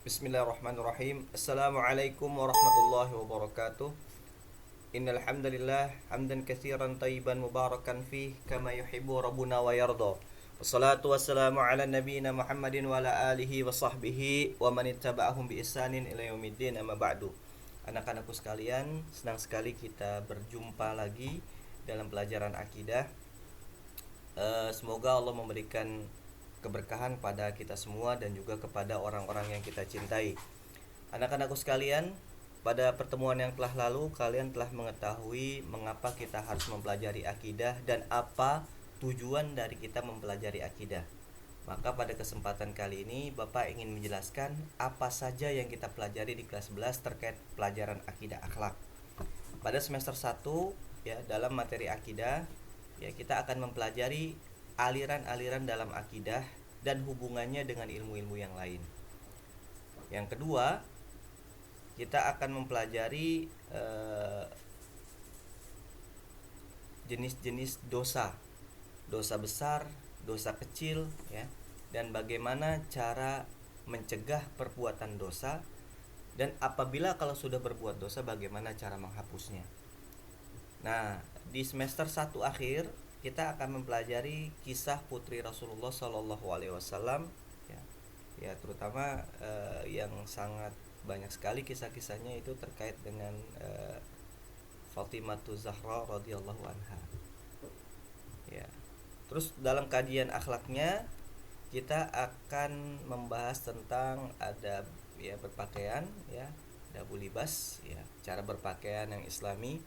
Bismillahirrahmanirrahim. Assalamualaikum warahmatullahi wabarakatuh. Innal hamdalillah hamdan katsiran tayyiban mubarakan fih kama yuhibbu rabbuna wa yarda. Wassalatu wassalamu ala nabiyyina Muhammadin wa ala alihi wa sahbihi wa man ittaba'ahum bi ihsanin ila yaumiddin, amma ba'du. Anak-anakku sekalian, senang sekali kita berjumpa lagi dalam pelajaran akidah. Semoga Allah memberikan keberkahan pada kita semua dan juga kepada orang-orang yang kita cintai. Anak-anakku sekalian, pada pertemuan yang telah lalu kalian telah mengetahui mengapa kita harus mempelajari akidah dan apa tujuan dari kita mempelajari akidah. Maka pada kesempatan kali ini Bapak ingin menjelaskan apa saja yang kita pelajari di kelas 11 terkait pelajaran akidah akhlak. Pada semester 1 ya, dalam materi akidah ya, kita akan mempelajari aliran-aliran dalam akidah dan hubungannya dengan ilmu-ilmu yang lain. Yang kedua, kita akan mempelajari jenis-jenis dosa, dosa besar, dosa kecil ya, dan bagaimana cara mencegah perbuatan dosa, dan apabila kalau sudah berbuat dosa bagaimana cara menghapusnya. Nah, di semester 1 akhir kita akan mempelajari kisah putri Rasulullah Shallallahu Alaihi Wasallam ya, terutama yang sangat banyak sekali kisah-kisahnya itu terkait dengan Fatimah Zahra radhiyallahu anha ya. Terus dalam kajian akhlaknya kita akan membahas tentang adab ya, berpakaian ya, adabul libas ya, cara berpakaian yang islami,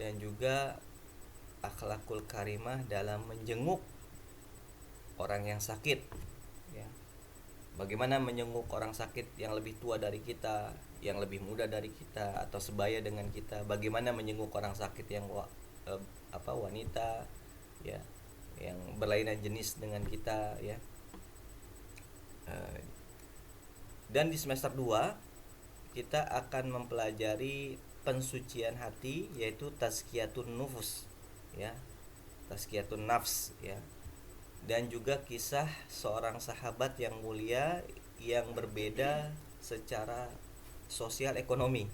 dan juga akhlakul karimah dalam menjenguk orang yang sakit ya. Bagaimana menjenguk orang sakit yang lebih tua dari kita, yang lebih muda dari kita atau sebaya dengan kita, bagaimana menjenguk orang sakit yang wanita ya, yang berlainan jenis dengan kita ya. Dan di semester 2 kita akan mempelajari pensucian hati, yaitu tazkiyatun nufus ya, tazkiyatun nafs ya, dan juga kisah seorang sahabat yang mulia yang berbeda secara sosial ekonomi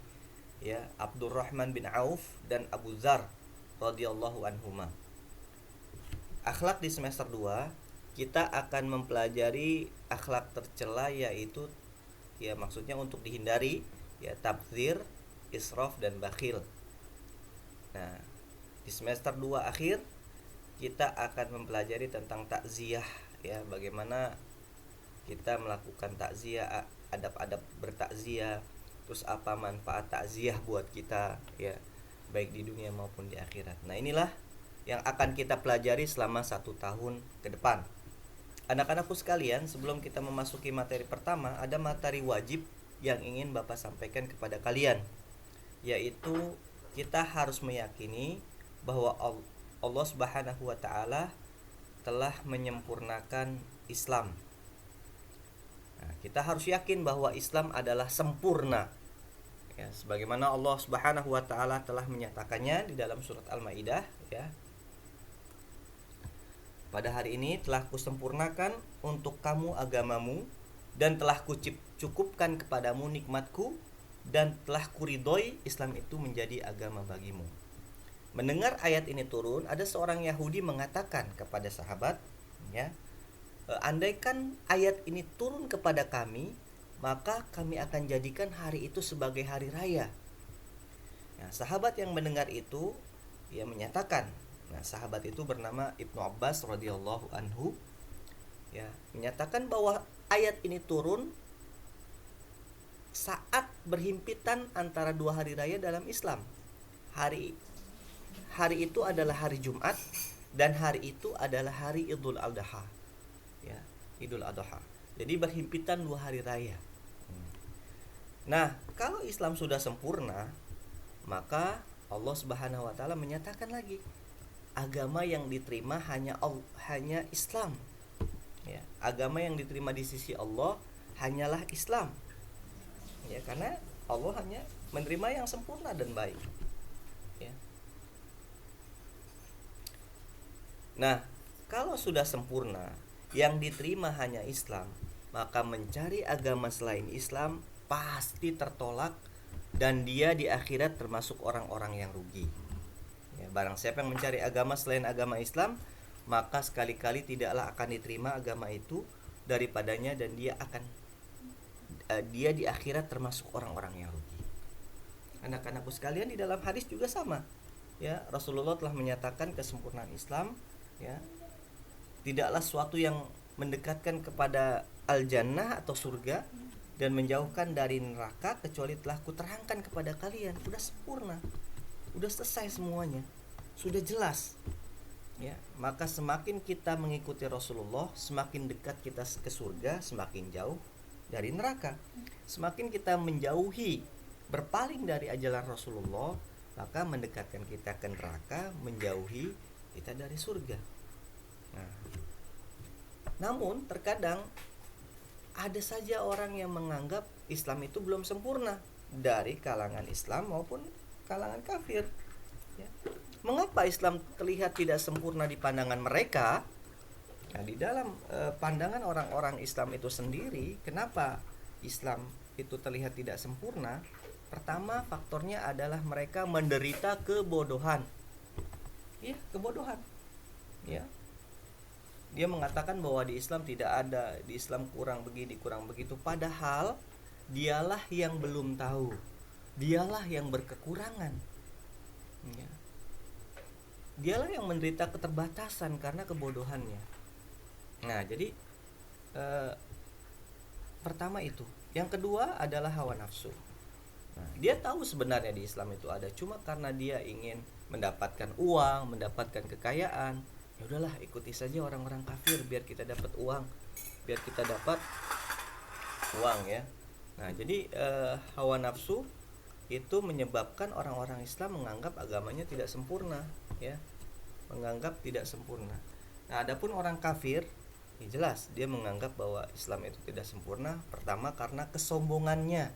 ya, Abdurrahman bin Auf dan Abu Dzar radhiyallahu anhuma. Akhlak di semester 2 kita akan mempelajari akhlak tercela, yaitu ya, maksudnya untuk dihindari ya, tabdzir, israf dan bakhil. Nah, di semester 2 akhir kita akan mempelajari tentang takziah ya, bagaimana kita melakukan takziah, adab-adab bertakziah, terus apa manfaat takziah buat kita ya, baik di dunia maupun di akhirat. Nah, inilah yang akan kita pelajari selama 1 tahun ke depan. Anak-anakku sekalian, sebelum kita memasuki materi pertama, ada materi wajib yang ingin Bapak sampaikan kepada kalian, yaitu kita harus meyakini bahwa Allah Subhanahu wa taala telah menyempurnakan Islam. Nah, kita harus yakin bahwa Islam adalah sempurna ya, sebagaimana Allah Subhanahu wa taala telah menyatakannya di dalam surat Al-Maidah ya. Pada hari ini telah kusempurnakan untuk kamu agamamu, dan telah kucukupkan kepadamu nikmatku, dan telah kuridhoi Islam itu menjadi agama bagimu. Mendengar ayat ini turun, ada seorang Yahudi mengatakan kepada sahabat ya, andaikan ayat ini turun kepada kami, maka kami akan jadikan hari itu sebagai hari raya. Nah, sahabat yang mendengar itu ya menyatakan, nah, sahabat itu bernama Ibnu Abbas radhiyallahu anhu ya, menyatakan bahwa ayat ini turun saat berhimpitan antara 2 hari raya dalam Islam. Hari itu adalah hari Jumat, dan hari itu adalah hari Idul Adha ya, Idul Adha. Jadi berhimpitan 2 hari raya. Nah, kalau Islam sudah sempurna, maka Allah Subhanahu wa taala menyatakan lagi, agama yang diterima hanya Islam ya, agama yang diterima di sisi Allah hanyalah Islam ya, karena Allah hanya menerima yang sempurna dan baik ya. Nah, kalau sudah sempurna, yang diterima hanya Islam, maka mencari agama selain Islam pasti tertolak, dan dia di akhirat termasuk orang-orang yang rugi. Ya, barang siapa yang mencari agama selain agama Islam, maka sekali-kali tidaklah akan diterima agama itu daripadanya, dan dia di akhirat termasuk orang-orang yang rugi. Anak-anakku sekalian, di dalam hadis juga sama. Ya, Rasulullah telah menyatakan kesempurnaan Islam, ya, tidaklah suatu yang mendekatkan kepada al-jannah atau surga dan menjauhkan dari neraka kecuali telah kuterangkan kepada kalian. Sudah sempurna, sudah selesai semuanya, sudah jelas. Ya, maka semakin kita mengikuti Rasulullah, semakin dekat kita ke surga, semakin jauh dari neraka. Semakin kita menjauhi, berpaling dari ajaran Rasulullah, maka mendekatkan kita ke neraka, menjauhi kita dari surga. Nah, namun terkadang ada saja orang yang menganggap Islam itu belum sempurna, dari kalangan Islam maupun kalangan kafir. Ya. Mengapa Islam terlihat tidak sempurna di pandangan mereka? Nah, di dalam pandangan orang-orang Islam itu sendiri, kenapa Islam itu terlihat tidak sempurna? Pertama, faktornya adalah mereka menderita kebodohan. Ya, kebodohan. Ya. Dia mengatakan bahwa di Islam tidak ada, di Islam kurang begini, kurang begitu. Padahal dialah yang belum tahu, dialah yang berkekurangan. Ya. Dialah yang menderita keterbatasan karena kebodohannya. Nah, jadi pertama itu. Yang kedua adalah hawa nafsu. Nah, dia tahu sebenarnya di Islam itu ada, cuma karena dia ingin mendapatkan uang, mendapatkan kekayaan, ya udahlah ikuti saja orang-orang kafir biar kita dapat uang, biar kita dapat uang, ya. Nah, jadi hawa nafsu itu menyebabkan orang-orang Islam menganggap agamanya tidak sempurna, ya, menganggap tidak sempurna. Nah, adapun orang kafir, ya jelas dia menganggap bahwa Islam itu tidak sempurna. Pertama karena kesombongannya,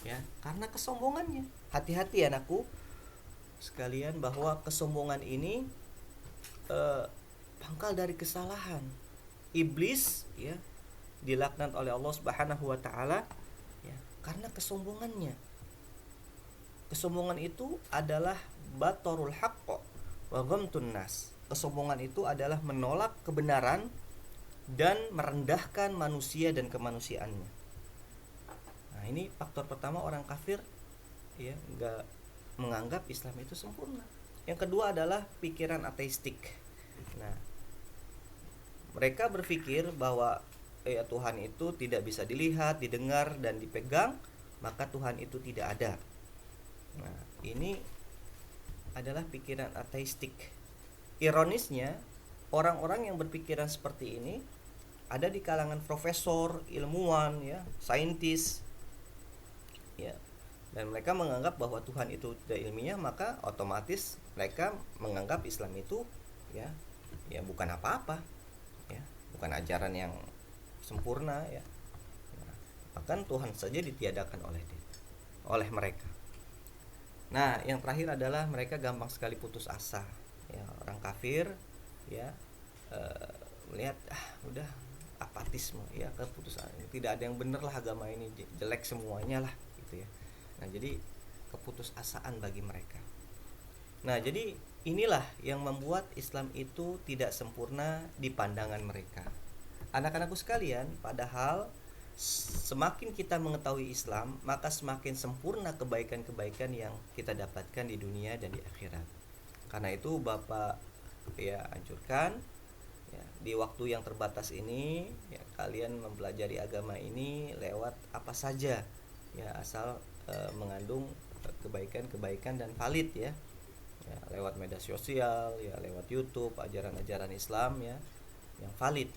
ya, karena kesombongannya. Hati-hati anakku sekalian, bahwa kesombongan ini pangkal dari kesalahan. Iblis, ya, dilaknat oleh Allah Subhanahu wa taala, ya, karena kesombongannya. Kesombongan itu adalah batorul haqq wa ghamtun nas. Kesombongan itu adalah menolak kebenaran dan merendahkan manusia dan kemanusiaannya. Nah, ini faktor pertama orang kafir, ya, enggak menganggap Islam itu sempurna. Yang kedua adalah pikiran ateistik. Nah, mereka berpikir bahwa Tuhan itu tidak bisa dilihat, didengar, dan dipegang, maka Tuhan itu tidak ada. Nah, ini adalah pikiran ateistik. Ironisnya, orang-orang yang berpikiran seperti ini ada di kalangan profesor, ilmuwan, ya, saintis, ya, dan mereka menganggap bahwa Tuhan itu tidak ilmiah, maka otomatis mereka menganggap Islam itu, ya, bukan apa-apa, ya, bukan ajaran yang sempurna, ya. Nah, bahkan Tuhan saja ditiadakan oleh mereka. Nah, yang terakhir adalah mereka gampang sekali putus asa, ya. Orang kafir, ya, melihat udah apatisme, ya, keputusan, tidak ada yang benar lah, agama ini jelek semuanya lah, gitu, ya. Nah, jadi keputusasaan bagi mereka. Nah, jadi inilah yang membuat Islam itu tidak sempurna di pandangan mereka. Anak-anakku sekalian, padahal semakin kita mengetahui Islam, maka semakin sempurna kebaikan-kebaikan yang kita dapatkan di dunia dan di akhirat. Karena itu Bapak, ya, anjurkan, ya, di waktu yang terbatas ini, ya, kalian mempelajari agama ini lewat apa saja, ya, asal mengandung kebaikan-kebaikan dan valid, ya. Ya, lewat media sosial, ya, lewat YouTube, ajaran-ajaran Islam, ya, yang valid,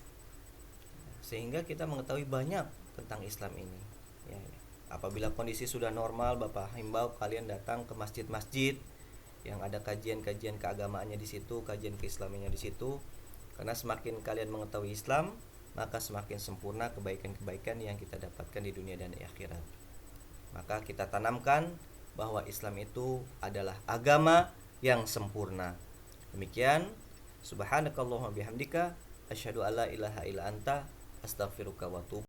sehingga kita mengetahui banyak tentang Islam ini, ya. Apabila kondisi sudah normal, Bapak himbau kalian datang ke masjid-masjid yang ada kajian-kajian keagamaannya di situ, kajian keislamiannya di situ. Karena semakin kalian mengetahui Islam, maka semakin sempurna kebaikan-kebaikan yang kita dapatkan di dunia dan di akhirat. Maka kita tanamkan bahwa Islam itu adalah agama yang sempurna. Demikian, subhanakallahumma bihamdika asyhadu alla ilaha illa anta astaghfiruka wa atubu